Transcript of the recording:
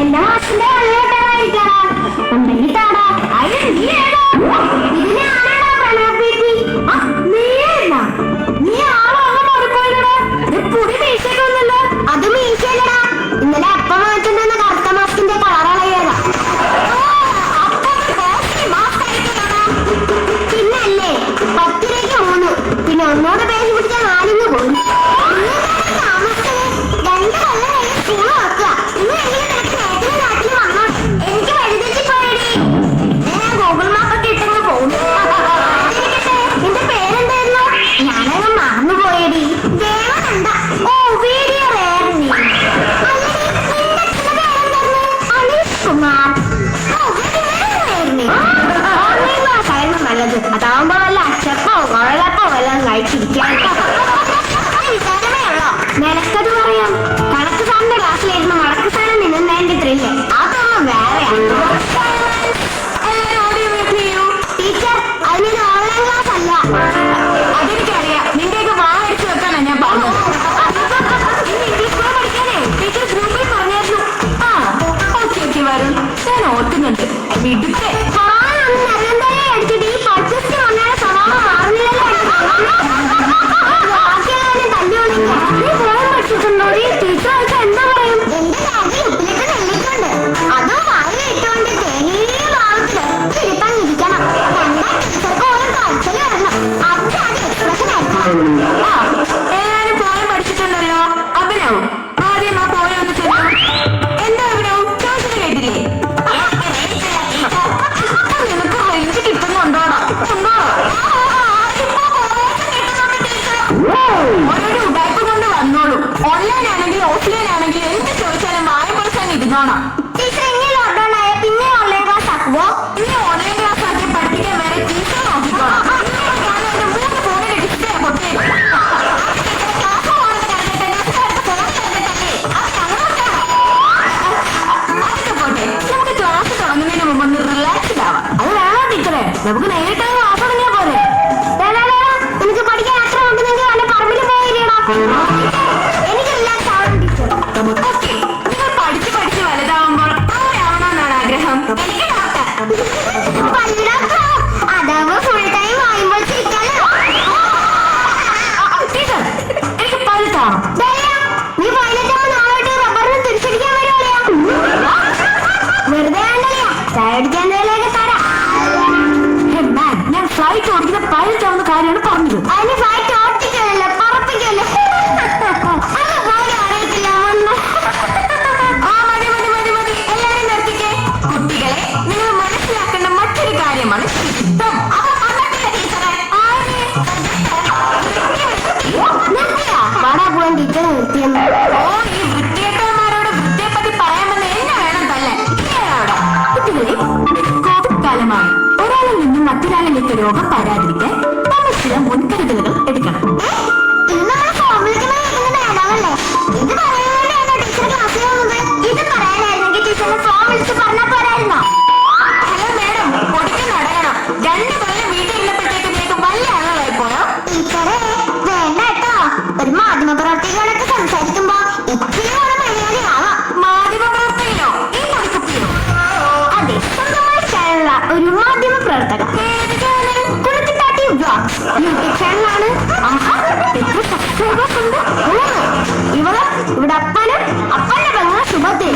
എന്റെ മാഷിന്റെ കള്ളിയോട്ടായിരിക്കണം. ഉണ്ടെങ്കിൽ താടാ. അതിന് നീ ഏതാ? ഇതിനെ ആണാടാ പ്രണാപ്പേറ്റി. നീ ആളോ ഓടിപ്പോയില്ലടാ. പുടി മീശയൊന്നുമല്ലോ. അത് മീശയല്ലടാ. ഇന്നലെ അപ്പം വാങ്ങിച്ചിട്ടുണ്ടെന്ന കറുത്ത മാസ്കിന്റെ കളറളയതാ. പിന്നല്ലേ 10 രൂപയ്ക്ക് 3. പിന്നെ ഒന്നോട് പേര് പിടിച്ചാൽ 4 പോയി. അതാവുമ്പോ വല്ല അച്ചപ്പോ കുഴലപ്പോ വല്ലതും കഴിച്ചിരിക്കാൻ നിനക്കത് പറയാം. കണക്ക് സാറിന്റെ ക്ലാസ്സിലായിരുന്നു മടക്ക് സാധനം നിന്നതിന്റെ ത്രില്ല്. അതൊന്നും വേറെയാണ്. ടീച്ചർ, അതിനൊരു ഓൺലൈൻ ക്ലാസ് അല്ല. അതെനിക്കറിയാം. നിന്റെയൊക്കെ വാഹടിച്ചു വെക്കാനാ ഞാൻ പറഞ്ഞത്. ഇംഗ്ലീഷ് പഠിക്കാനേ ടീച്ചർ ഗ്രൂപ്പിൽ പറഞ്ഞായിരുന്നു. ഓക്കെ വരും, ഞാൻ ഓർക്കുന്നുണ്ട്. വിടുത്തെ എന്താ പറയും? എന്റെ കാര്യം ഉപ്പിലിട്ട് നെല്ലിട്ടുണ്ട്. അതോ വാങ്ങി ഇട്ടുകൊണ്ട് തേനീയ ഭാഗത്തിൽ ഇരിക്കണം. ടീച്ചർക്ക് ഓരോ കാഴ്ചയിൽ വരണം. അത് എക്സ്പ്രഷൻ ആയിരിക്കണം. എല്ലാരും പോയം പഠിച്ചിട്ടുണ്ടല്ലോ. അഭിനവ് ആദ്യം ആ പോയ ഒന്ന് ചെല്ലു. എന്താ അഭിനവ് ചോദിച്ചത് കേട്ടില്ലേ? നിനക്ക് റേഞ്ച് കിട്ടുന്നുണ്ടോടാ? ഓരോരോ ഉടായ്പ കൊണ്ട് വന്നോളൂ. ഓൺലൈൻ ആണെങ്കിലും ഓഫ്ലൈൻ ആണെങ്കിലും എന്ത് ചോദിച്ചാലും വായ പൊളിച്ചാൽ ഇരുന്നോണം. ടീച്ചർ ഇങ്ങനെ ലോക്ക്ഡൌൺ ആയ പിന്നെ ഓൺലൈൻ ക്ലാസ് ആക്കുവോ? ഇനി ഓൺലൈൻ ക്ലാസ് ആക്കി പഠിപ്പിക്കാൻ വേറെ ടീച്ചർ നോക്കിക്കോളാം. ഞാൻ എന്റെ 3 ഫോണിൽ ഡിസ്പ്ലേ പൊട്ടിയത്. അതൊക്കെ പോട്ടെ, നമുക്ക് ക്ലാസ് തുടങ്ങുന്നതിന് മുമ്പ് ഒന്ന് റിലാക്സ്ഡ് ആവാം. അത് വേണോ ടീച്ചറെ? നമുക്ക് നേരിട്ട് ക്ലാസ് തുടങ്ങിയാ പോലെ. എനിക്ക് പഠിക്കാൻ അത്ര നോക്കുന്നെങ്കിൽ വല്ല പറമ്പിൽ പോയില്ലേടാ. എനിക്ക് റിലാക്സ് ആവണം ടീച്ചർ. ഓക്കെ, നിങ്ങൾ പഠിച്ച് പഠിച്ച് വലുതാവുമ്പോൾ ആരാവണമെന്നാണ് ആഗ്രഹം? എനിക്ക് അതാവുമ്പോ ഫുൾ ടൈം വായുമ്പോൾ ചിരിക്കാലോ. ടീച്ചർ, എനിക്ക് പഴുത്താണോ? നീ പതിനെട്ടാമത് നാളോട്ട് റബ്ബറിന് തിരിച്ചടിക്കാൻ വരുവാളിയാ. വെറുതെ വേണ്ടല്ലോ, ചായ അടിക്കാൻ എന്തെങ്കിലുമൊക്കെ തരാം. ഞാൻ ഫ്ലൈറ്റ് ഓടിക്കുന്ന പഴുത്താവുന്ന കാര്യമാണ് പറഞ്ഞത്. അതിന് ഫ്ലൈറ്റ് ഓടിക്കല്ലോ, പറപ്പിക്കല്ലോ. അറിയത്തില്ല. മതി, എല്ലാരും നിർത്തിക്കേ. കുട്ടികളെ, നിങ്ങൾ മനസ്സിലാക്കേണ്ട മറ്റൊരു കാര്യമാണ് ശുദ്ധം. വാടാ പോവാൻ ടീച്ചർ നിർത്തിയെന്ന്. ഈ വൃത്തികെട്ടവന്മാരോട് വൃത്തിയെ പറ്റി പറയാമെന്ന് എന്നെ വേണം തല്ലേ. കുട്ടികളെ, കോവിഡ് കാലമാണ്. ഒരാളിൽ നിന്നും മറ്റൊരാളിലേക്ക് രോഗം പരാതിരിക്കാൻ നമ്മൾ ചില മുൻകരുതലുകൾ എടുക്കണം. ഇത് പറയാനാണോ ടീച്ചർ ക്ലാസ്സിൽ വന്നത്? ഇത് പറയാനായിരുന്നെങ്കിൽ ടീച്ചറിന് ഫോം വിളിച്ച് പറഞ്ഞാൽ പോരായിരുന്നോ? ഹലോ മാഡം, പൊടിക്ക് നടക്കണം. 2 കൊല്ലം വീട്ടിലിരുന്നപ്പോഴത്തേക്ക് നിനക്ക് വല്ല ആളുകളായി പോയോ? ടീച്ചറെ വേണ്ട കേട്ടോ. ഒരു മാധ്യമ പ്രവർത്തകരോടൊക്കെ സംസാരിക്കുമ്പോ ഇത്തിരി കൂടെ മര്യാദയാവാം. മാധ്യമ പ്രവർത്തകനോ? ഈ പൊടിക്കുപ്പിയോ? അതെ, സ്വന്തമായി ചാനലുള്ള ഒരു മാധ്യമ പ്രവർത്തക. കുളിച്ചിട്ടാട്ടി വ്ലോഗ്സ് യൂട്യൂബ് ചാനലാണ്. എത്ര സബ്സ്ക്രൈബേഴ്സ് ഉണ്ട്? 3. ഇവിടെ അപ്പനും അപ്പന്റെ പെങ്ങൾ ശുഭത്തിൽ